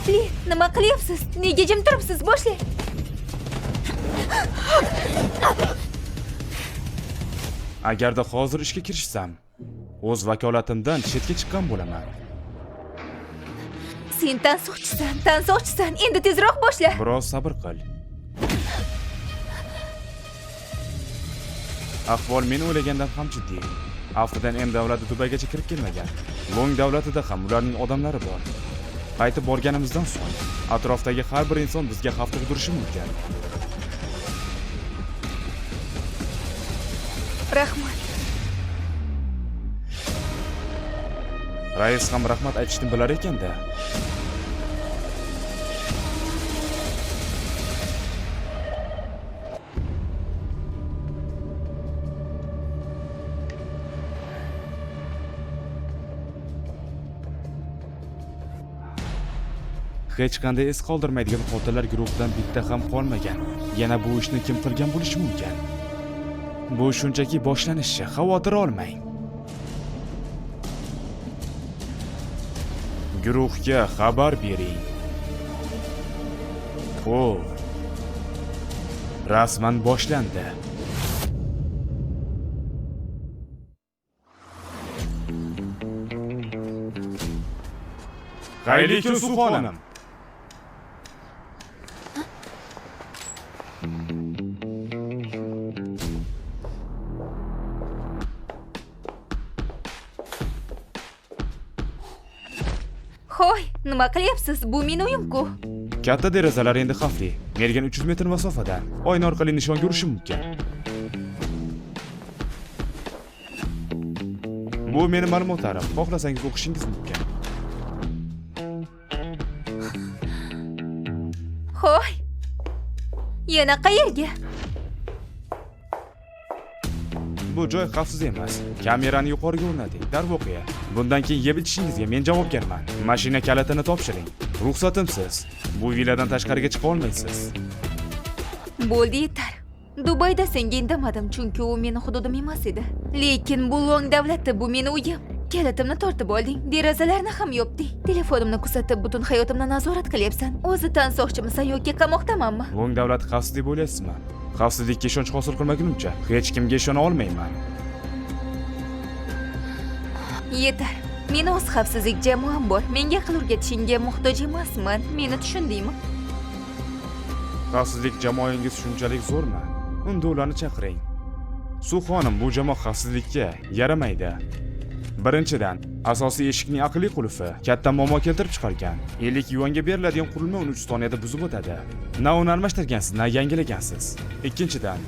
Xavfli. Nima qilyapsiz? Nega jim turibsiz? Boshlang. Agarda hozir ishga kirishsam, o'z vakolatimdan chetga chiqqan bo'laman. Sen tansoqchisan. Endi tezroq boshla. Biroz sabr qil. Ahvol men o'ylagandan ham jiddiy. Aftidan M davlati Dubaygacha kirib kelmagan. Long davlatida ham ularning odamlari bor. Qaytib borganimizdan so'ng atrofdagi har bir inson bizga xavf tug'dirishi mumkin. Rahmat. Rais ham rahmat aytishni bilar ekan-da. Hech qanday iz qoldirmaydigan qotillar guruhidan bitta ham qolmagan. Yana bu ishni kim qilgan bo'lishi mumkin? Bu shunchaki boshlanishi, xavotir olmang. Guruhga xabar bering. Xo'p. Rasman boshlandi. Xayrli kun Suxonim. Hoy, nima qilyapsiz? Bu meni uyim-ku. Katta derazalar endi xavfli. Mergan 300 metr masofada oyna orqali nishonga urishi mumkin. Bu meni ma'lumotlarim. Xohlasangiz o'qishingiz mumkin. Hoy. Yana qayerga? Bu joy xavfsiz emas. Kamerani yuqoriga o'rnating. Darvoqe. Bundan keyin yeb ichishingizga men javobgarman. Mashina kalitini topshiring. Ruxsatimsiz. Bu villadan tashqariga chiqa olmaysiz. Bo'ldi, yetar. Dubayda senga indamadim, chunki u meni hududim emas edi. Lekin bu Long davlatda bu meni uyim. Kalitimni tortib olding, derazalarni ham yopding. Telefonimni kuzatib butun hayotimni nazorat qilyapsan. O'zi tansoqchimisan yoki qamoqdamanmi? Long davlat xavfsiz deb o'ylaysizmi? Xavfsizlikka ishonch hosil qilmagunimcha hech kimga ishona olmayman. Yetar. Meni o'z xavfsizlik jamoam bor. Menga aql o'rgatishingga muhtoj emasman. Meni tushundingmi? Xavfsizlik jamoangiz shunchalik zo'rmi? Unda ularni chaqiring. Suxonim, bu jamoa xavfsizlikka yaramaydi. Birinchidan, asosiy eshikning aqlli qulfi katta muammo keltirib chiqargan. 50 yuanga beriladigan qurilma uni 3 soniyada buzib o'tadi. Na uni almashtirgansiz, na yangilagansiz. Ikkinchidan,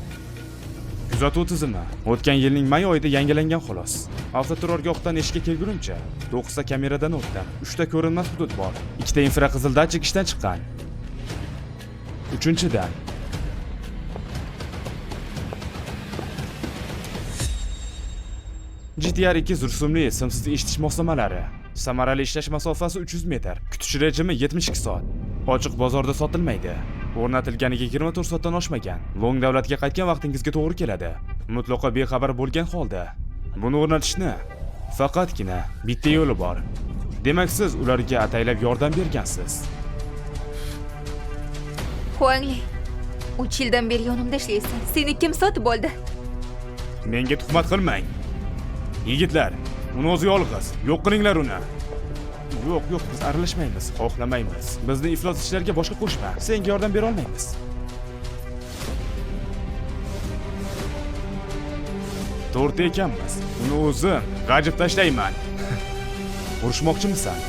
kuzatuv tizimi o'tgan yilning may oyida yangilangan xolos. Avtoturargohdan eshikka kelgunimcha 9 ta kameradan o'tdi. 3 ta ko'rinmas hudud bor. 2 ta infraqizil datchik ishdan chiqqan. Uchinchidan, GTR2 rusumli simsiz eshitish moslamalari. Samarali ishlash masofasi 300 metr. Kutish rejimi 72 soat. Ochiq bozorda sotilmaydi. O'rnatilganiga 24 soatdan oshmagan. Long davlatga qaytgan vaqtingizga to'g'ri keladi. Mutlaqo bexabar bo'lgan holda buni o'rnatishni faqatgina bitta yo'li bor. Demak, siz ularga ataylab yordam bergansiz. Huangli, 3 yildan beri yonimda ishlaysan. Seni kim sotib oldi? Menga tuhmat qilmang. Yigitlar, uni o'zi yolg'iz. Yo'q qilinglar uni. Yo'q, biz aralashmaymiz, xohlamaymiz. Bizni iflos ishlarga boshqa qo'shma. Senga yordam bera olmaymiz. To'rtta ekanmiz. Uni o'zim g'ajib tashlayman. Urushmoqchimisan?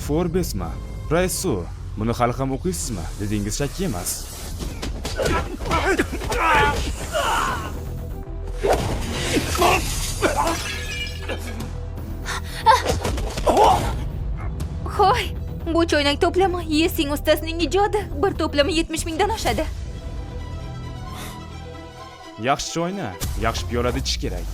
Forbes'mi? Price-u. Buni hali ham o'qiysizmi? Dedingiz shakki emas. Hoy, bu choynak to'plami Yesing ustasining ijodi. Bir to'plami 70 mingdan oshadi. Yaxshi choyni yaxshi piyolada ichish kerak.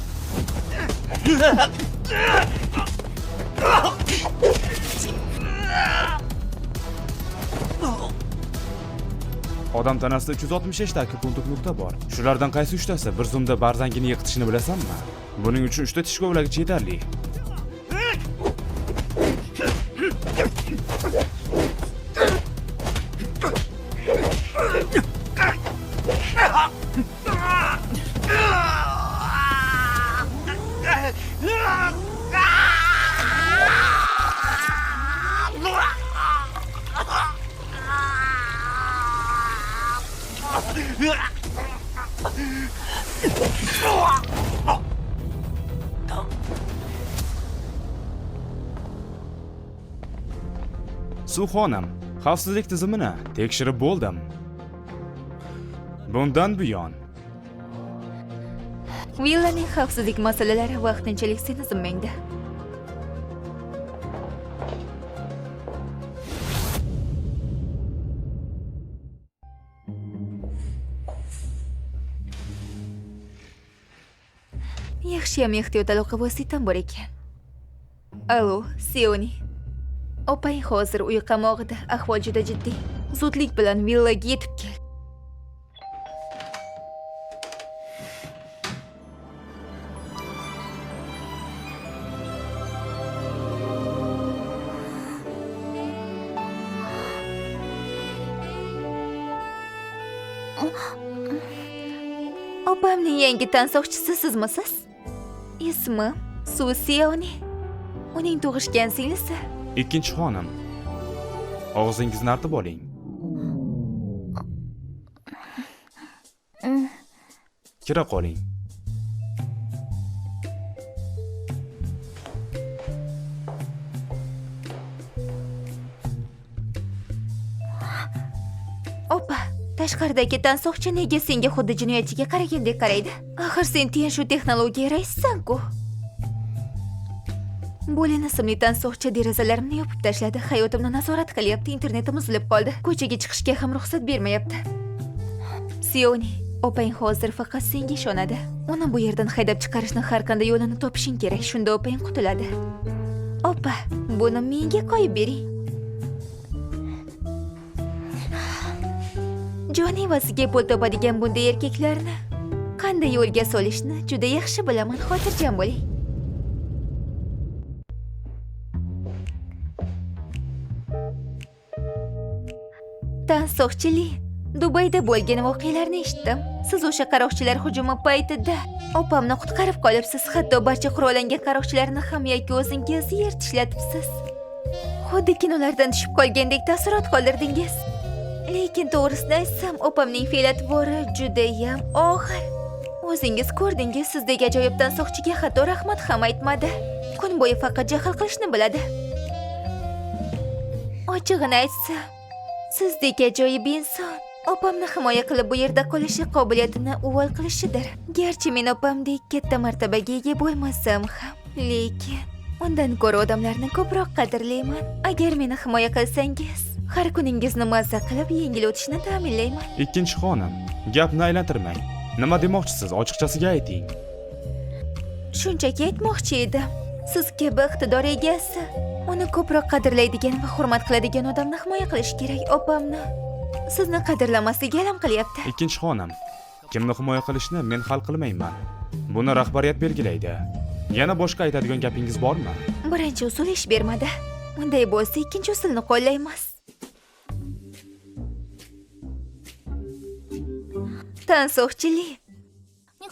Odam tanasida 365 ta akupunktur nuqta bor. Shulardan qaysi 3tasi bir zumda barzangini yiqitishini bilasanmi? Buning uchun 3 ta tish ko'vlagi yetarli. Suv xonim, xavfsizlik tizimini tekshirib bo'ldim. Bundan buyon Villaning xavfsizlik masalalari vaqtinchalik seni zimmangda. Yaxshiyam ehtiyot aloqa vositam bor ekan. Allo, Sioni. Opang hozir uy qamog'ida, ahvol juda jiddiy. Zudlik bilan villaga yetib kel. Opamning yangi tansoqchisi sizmisiz? Ismi Sioni. Uning tug'ishgan singlisi. Ikkinchi xonim, og'zingizni artib oling. Kira qoling. Opa, tashqaridagi tansoqchi nega senga xuddi jinoyatchiga qaragandek qaraydi? Axir sen shu texnologiya raisisan-ku. Bo'lin ismli tansoqchi derazalarimni yopib tashladi. Hayotimni nazorat qilyapti. Internetim uzilib qoldi. Ko'chaga chiqishga ham ruxsat bermayapti. Sioni, opang hozir faqat senga ishonadi. Uni bu yerdan haydab chiqarishni har qanday yo'lini topishing kerak. Shunda opang qutuladi. Opa, buni menga qo'yib bering. Jon evasiga pul topadigan bunday erkaklarni qanday yo'lga solishni juda yaxshi bilaman. Xotirjam bo'ling. Tansoqchilik. Dubayda bo'lgan voqealarni eshitdim. Siz o'sha qaroqchilar hujumi paytida opamni qutqarib qolibsiz. Hatto barcha qurollangan qaroqchilarni ham yoki o'zingiz yer tishlatibsiz. Xuddi kinolardan tushib qolgandek taassurot qoldirdingiz. Lekin to'g'risini aytsam, opamning fe'l-atvori judayam og'ir. O'zingiz ko'rdingiz, sizdek ajoyib tansoqchiga hatto rahmat ham aytmadi. Kun bo'yi faqat jahl qilishni biladi. Ochig'ini aytsam, sizdek ajoyib inson opamni himoya qilib bu yerda qolishi qobiliyatini uvol qilishidir. Garchi men opamdek katta martabaga ega bo'lmasam ham, lekin undan ko'ra odamlarni ko'proq qadrlayman. Agar meni himoya qilsangiz, har kuningizni mazza qilib yengil o'tishni ta'minlayman. Ikkinchi xonim, gapni aylantirmang. Nima demoqchisiz? Ochiqchasiga ayting. Shunchaki aytmoqchi edim. Siz kabi iqtidor egasi, uni ko'proq qadrlaydigan va hurmat qiladigan odamni himoya qilish kerak. Opamni sizni qadrlamasligi alam qilyapti. Ikkinchi xonim, kimni himoya qilishni men hal qilmayman. Buni rahbariyat belgilaydi. Yana boshqa aytadigan gapingiz bormi? Birinchi usul ish bermadi. Unday bo'lsa, ikkinchi usulni qo'llaymiz. Tansoqchilik.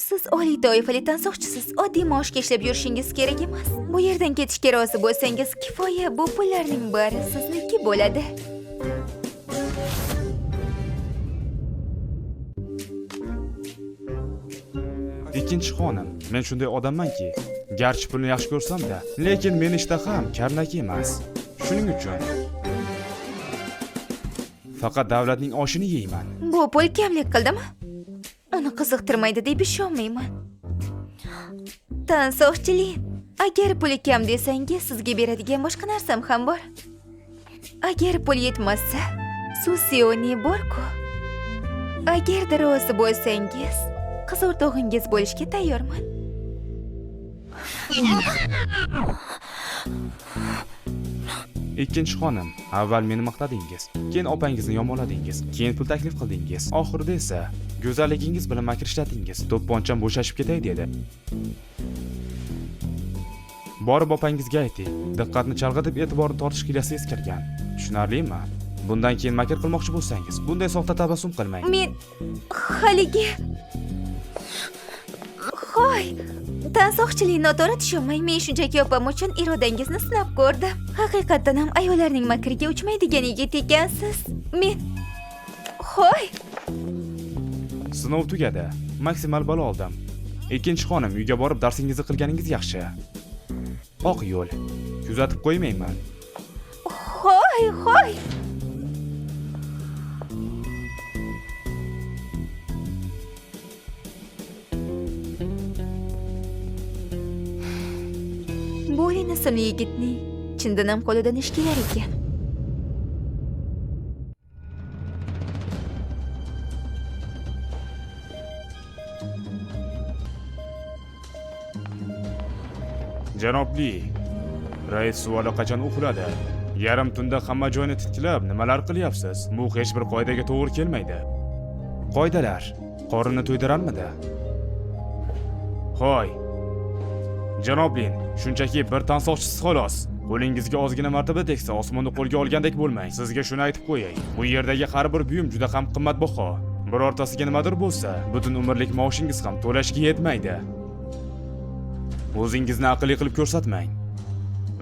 Siz oliy toifali tansoqchisiz. Oddiy maoshga ishlab yurishingiz kerak emas. Bu yerdan ketishga rozi bo'lsangiz kifoya. Bu pullarning bari sizniki bo'ladi. Ikkinchi xonim, men shunday odammanki, garchi pulni yaxshi ko'rsam-da, lekin men ishtaham karnak emas. Shuning uchun faqat davlatning oshini yeyman. Bu pul kamlik qildimi? Uni qiziqtirmaydi deb ishonmayman. Tansoqchilik. Agar puli kam desangiz, sizga beradigan boshqa narsam ham bor. Agar pul yetmasa, Sioni bor-ku. Agar rozi bo'lsangiz, qiz o'rtog'ingiz bo'lishga tayyorman. Ikkinchi xonim, avval meni maqtadingiz, keyin opangizni yomonladingiz, keyin pul taklif qildingiz. Oxirida esa go'zalligingiz bilan makr ishlatdingiz. To'pponcham bo'shashib ketay dedi. Borib opangizga ayting, diqqatni chalg'itib e'tiborni tortish hiylasi eskirgan. Tushunarlimi? Bundan keyin makr qilmoqchi bo'lsangiz, bunday soxta tabassum qilmang. Men haligi Hoy, tansoqchilik noto'g'ri tushunmang. Men shunchaki opam uchun irodangizni sinab ko'rdim. Haqiqatan ham ayollarning makriga uchmaydigan yigit ekansiz. Men Hoy, Sinov tugadi. Maksimal balo oldim. Ikkinchi xonim, uyga borib darsingizni qilganingiz yaxshi. Oq yo'l. Kuzatib qo'ymayman. hoy. Bu ismli yigitning chindan ham qo'lidan ish kelar ekan. Janobli, rais savoli qachon o'qiladi? Yarim tunda hamma joyni titkilab, nimalar qilyapsiz? Bu hech bir qoidaga to'g'ri kelmaydi. Qoidalar qorinni to'ydirarmidi? Hoy. Janoblin, shunchaki bir tansoqchisiz xolos. Qo'lingizga ozgina martaba tegsa, osmonni qo'lga olgandek bo'lmang. Sizga shuni aytib qo'yay. Bu yerdagi har bir buyum juda ham qimmatbaho. Birortasiga nimadir bo'lsa, butun umrlik maoshingiz ham to'lashga yetmaydi. O'zingizni aqlli qilib ko'rsatmang.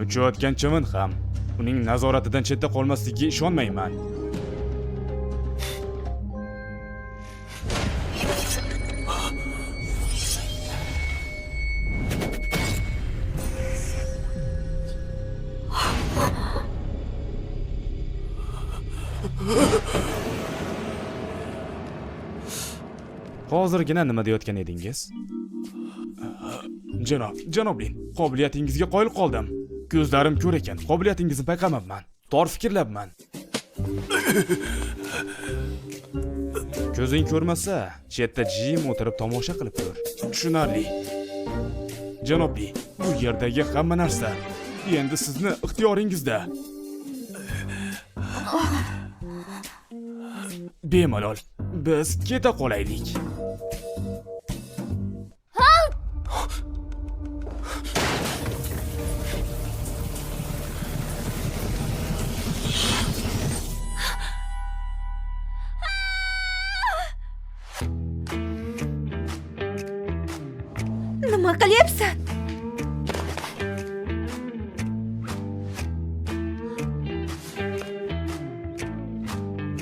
Uchayotgan chivin ham uning nazoratidan chetda qolmasligiga ishonmayman. Hozirgina nima deyotgan edingiz? Janobli, qobiliyatingizga qoyil qoldim. Ko'zlarim ko'r ekan, qobiliyatingizni payqamabman. Tor fikrlabman. Ko'zing ko'rmasa, chetda jim o'tirib tomosha qilib tur. Tushunarli. Janobli, bu yerdagi hamma narsa endi sizni ixtiyoringizda. Bemalol, biz keta qolaylik. Nima qilyapsan?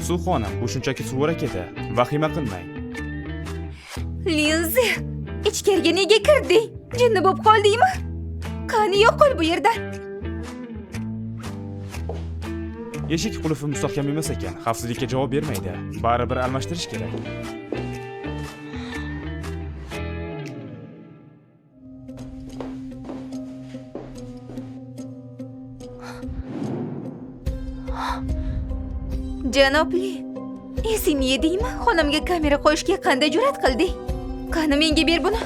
Suv xonim, bu shunchaki suv harakati. Vahima qilmang. Linzi, ichkariga nega kirding? Jinni bo'lib qoldingmi? Qani yo'qol bu yerdan. Eshik qulfi mustahkam emas ekan, xavfsizlikka javob bermaydi. Baribir almashtirish kerak. Janobli, esingni yedingmi? Xonamga kamera qo'yishga qanday jur'at qilding? Qani menga ber buni.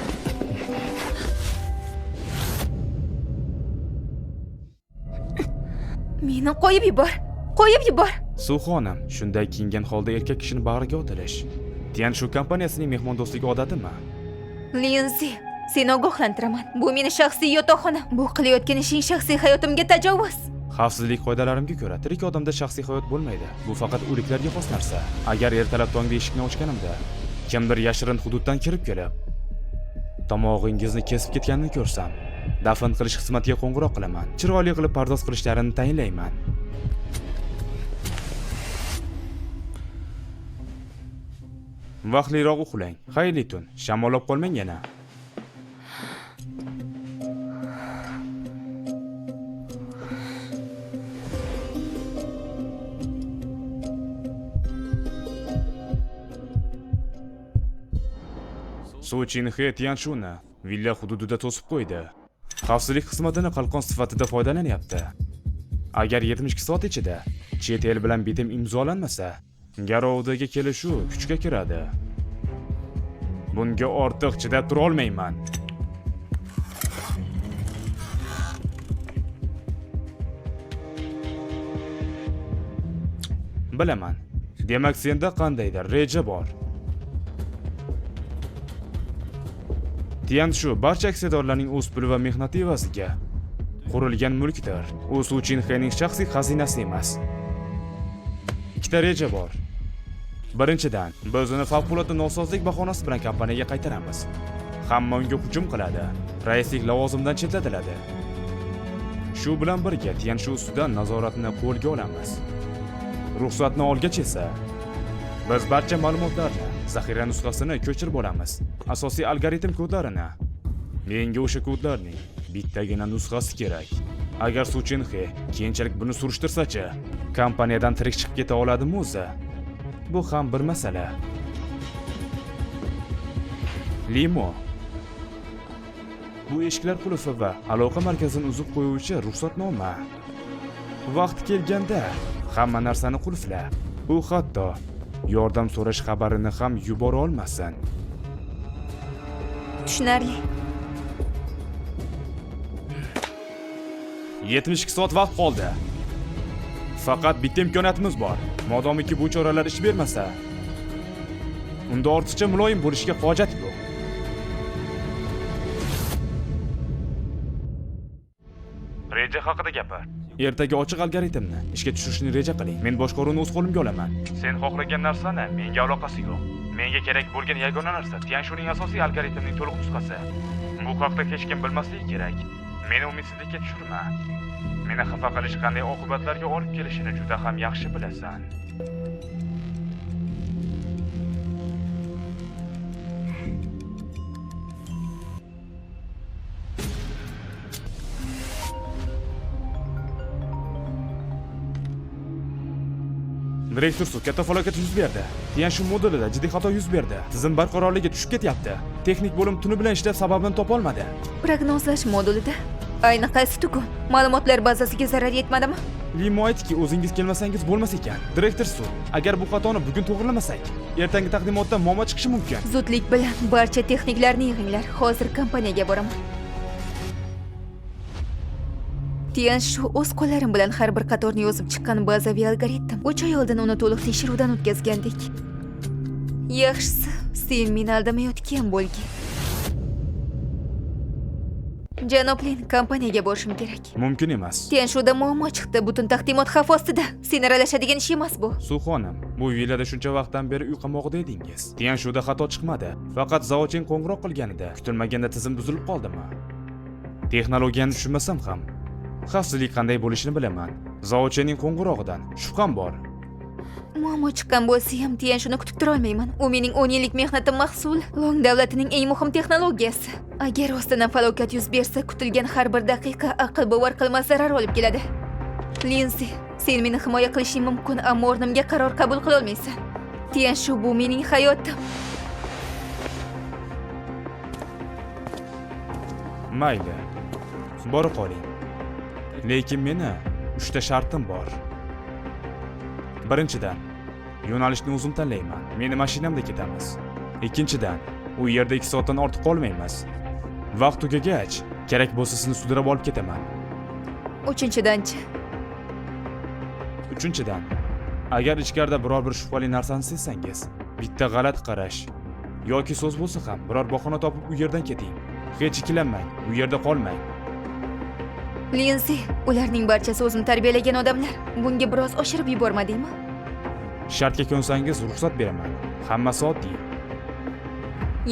Meni qo'yib yubor. Qo'yib yubor. Suv xonim, shunday kiyingan holda erkak kishini bag'riga otilish. Tianshu kompaniyasining mehmondo'stligi odatimi? Linzi, seni ogohlantiraman. Bu meni shaxsiy yotoqxonam. Bu qilayotgan ishing shaxsiy hayotimga tajovuz. Xavfsizlik qoidalarimga ko'ra, tirik odamda shaxsiy hayot bo'lmaydi. Bu faqat o'liklarga xos narsa. Agar ertalab tongda eshikni ochganimda kimdir yashirin hududdan kirib kelib, tomog'ingizni kesib ketganini ko'rsam, dafn qilish xizmatiga qo'ng'iroq qilaman. Chiroyli qilib pardoz qilishlarini tayinlayman. Vaqtliroq uxlang. Xayrli tun. Shamollab qolmang yana. Suvchinxe Tianshuni villa hududida to'sib qo'ydi. Xavfsizlik xizmatini qalqon sifatida foydalanyapti. Agar 72 soat ichida chet el bilan bitim imzolanmasa, garovdagi kelishuv kuchga kiradi. Bunga ortiq chidab tura olmayman. Bilaman. Demak, senda qandaydir reja bor. Tian Shu barcha aksiyadorlarning o'z puli va mehnati evaziga qurilgan mulkdir. U Su Chinxening shaxsiy xazinasi emas. Ikkita reja bor. Birinchidan, biz uni favqulodda nosozlik bahonasi bilan kompaniyaga qaytaramiz. Hamma unga hujum qiladi. Raislik lavozimidan chetlatiladi. Shu bilan birga Tian Shu ustidan nazoratni qo'lga olamiz. Ruxsatni olgach esa biz barcha ma'lumotlarni, zaxira nusxasini ko'chirib olamiz. Asosiy algoritm kodlarini. Menga o'sha kodlarning bittagina nusxasi kerak. Agar Su Chinxe keyinchalik buni surishtirsa-chi, kompaniyadan tirik chiqib keta oladimi o'zi? Bu ham bir masala. Limo. Bu eshiklar qulfi va aloqa markazini uzib qo'yuvchi ruxsatnoma. Vaqt kelganda hamma narsani qulfla. U hatto yordam so'rash xabarini ham yubora olmasin. Tushunarli. 72 soat vaqt qoldi. Faqat bitta imkoniyatimiz bor. Modomiki bu choralar ish bermasa, unda ortiqcha muloyim bo'lishga hojat yo'q. Reja haqida gapir. Ertaga ochiq algoritmni ishga tushirishni reja qiling. Men boshqaruvni o'z qo'limga olaman. Sen xohlagan narsani menga aloqasi yo'q. Menga kerak bo'lgan yagona narsa Tian Shuning asosiy algoritmining to'liq nusxasi. Bu haqda hech kim bilmasligi kerak. Meni umidsizlikka tushirma. Meni xafa qilish qanday oqibatlarga olib kelishini juda ham yaxshi bilasan. Direktor Su, katta falokat yuz berdi. Tian Shu modulida jiddiy xato yuz berdi. Tizim barqarorligi tushib ketyapti. Texnik bo'lim tuni bilan ishlab sababini topa olmadi. Prognozlash modulida ayni qaysi tugun? Ma'lumotlar bazasiga zarar yetmadimi? Limo aytdiki, o'zingiz kelmasangiz bo'lmas ekan. Direktor Su, agar bu xatoni bugun to'g'rilamasak, ertangi taqdimotda muammo chiqishi mumkin. Zudlik bilan barcha texniklarni yig'inglar. Hozir kompaniyaga boraman. Tian Shu o'z qo'llarim bilan har bir qatorni yozib chiqqan bazaviy algoritm. 3 oy oldin uni to'liq tekshiruvdan o'tkazgandik. Yaxshisi, sen meni aldamayotgan bo'lgin. Janob Lin, kompaniyaga borishim kerak. Mumkin emas. Tian Shuda muammo chiqdi. Butun taqdimot xavf ostida. Sen aralashadigan ish emas bu. Su xonim, bu villada shuncha vaqtdan beri uy qamog'ida edingiz. Tian Shuda xato chiqmadi. Faqat Zaochen qo'ng'iroq qilganida kutilmaganda tizim buzilib qoldimi? Texnologiyani tushunmasam ham xavfsizlik qanday bo'lishini bilaman. Zaochenning qo'ng'irog'idan shubham bor. Muammo chiqqan bo'lsa ham Tian Shuni kutib tura olmayman. U mening 10 yillik mehnatim mahsuli. Long davlatining eng muhim texnologiyasi. Agar ostidan falokat yuz bersa, kutilgan har bir daqiqa aql bovar qilmas zarar olib keladi. Lindsay, sen meni himoya qilishing mumkin, ammo o'rnimga qaror qabul qila olmaysan. Tian Shu bu mening hayotim. Mayli. Bora qoling. Lekin meni 3 ta shartim bor. Birinchidan, yo'nalishni o'zim tanlayman. Meni mashinamda ketamiz. Ikkinchidan, u yerda 2 soatdan ortiq qolmaymiz. Vaqt tugagach, kerak bo'lsa sizni sudrab olib ketaman. Uchinchidanchi? Uchinchidan, agar ichkarida biror bir shubhali narsani sezsangiz, bitta g'alati qarash yoki so'z bo'lsa ham biror bahona topib u yerdan keting. Hech ikkilanmang, u yerda qolmang. Lindsay, ularning barchasi o'zim tarbiyalagan odamlar. Bunga biroz oshirib yubormadingmi? Shartga ko'nsangiz ruxsat beraman. Hammasi oddiy.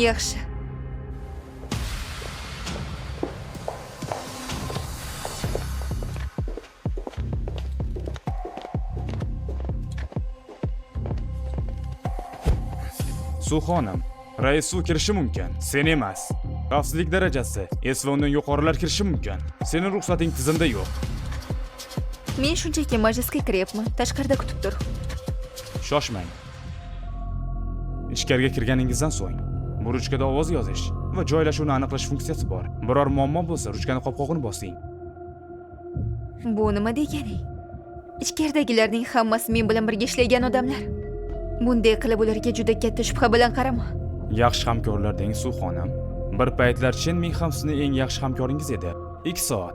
Yaxshi. Su xonim, rais Su kirishi mumkin, sen emas. Xavfsizlik darajasi S va undan yuqorilar kirishi mumkin. Sening ruxsating tizimda yo'q. Men shunchaki majlisga kiryapman. Tashqarida kutib tur. Shoshmang. Ichkariga kirganingizdan so'ng bu ruchkada ovoz yozish va joylashuvni aniqlash funksiyasi bor. Biror muammo bo'lsa, ruchkani qopqog'ini bosing. Bu nima deganing? Ichkaridagilarning hammasi men bilan birga ishlagan odamlar. Bunday qilib ularga juda katta shubha bilan qarama. Yaxshi hamkorlar deng Suv xonim. Bir paytlar Chen Ming ham sizning eng yaxshi hamkoringiz edi. 2 soat.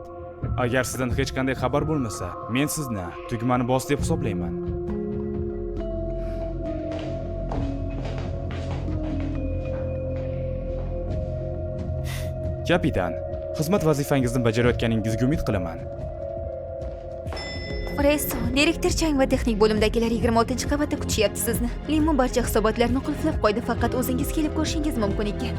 Agar sizdan hech qanday xabar bo'lmasa, men sizni tugmani bos deb hisoblayman. Kapitan, xizmat vazifangizni bajarayotganingizga umid qilaman. Resto, direktor Chang va texnik bo'limdagilar 26-qavatda kutishyapti sizni. Limon barcha hisobotlarni qulflab qo'ydi, faqat o'zingiz kelib ko'rishingiz mumkin ekan.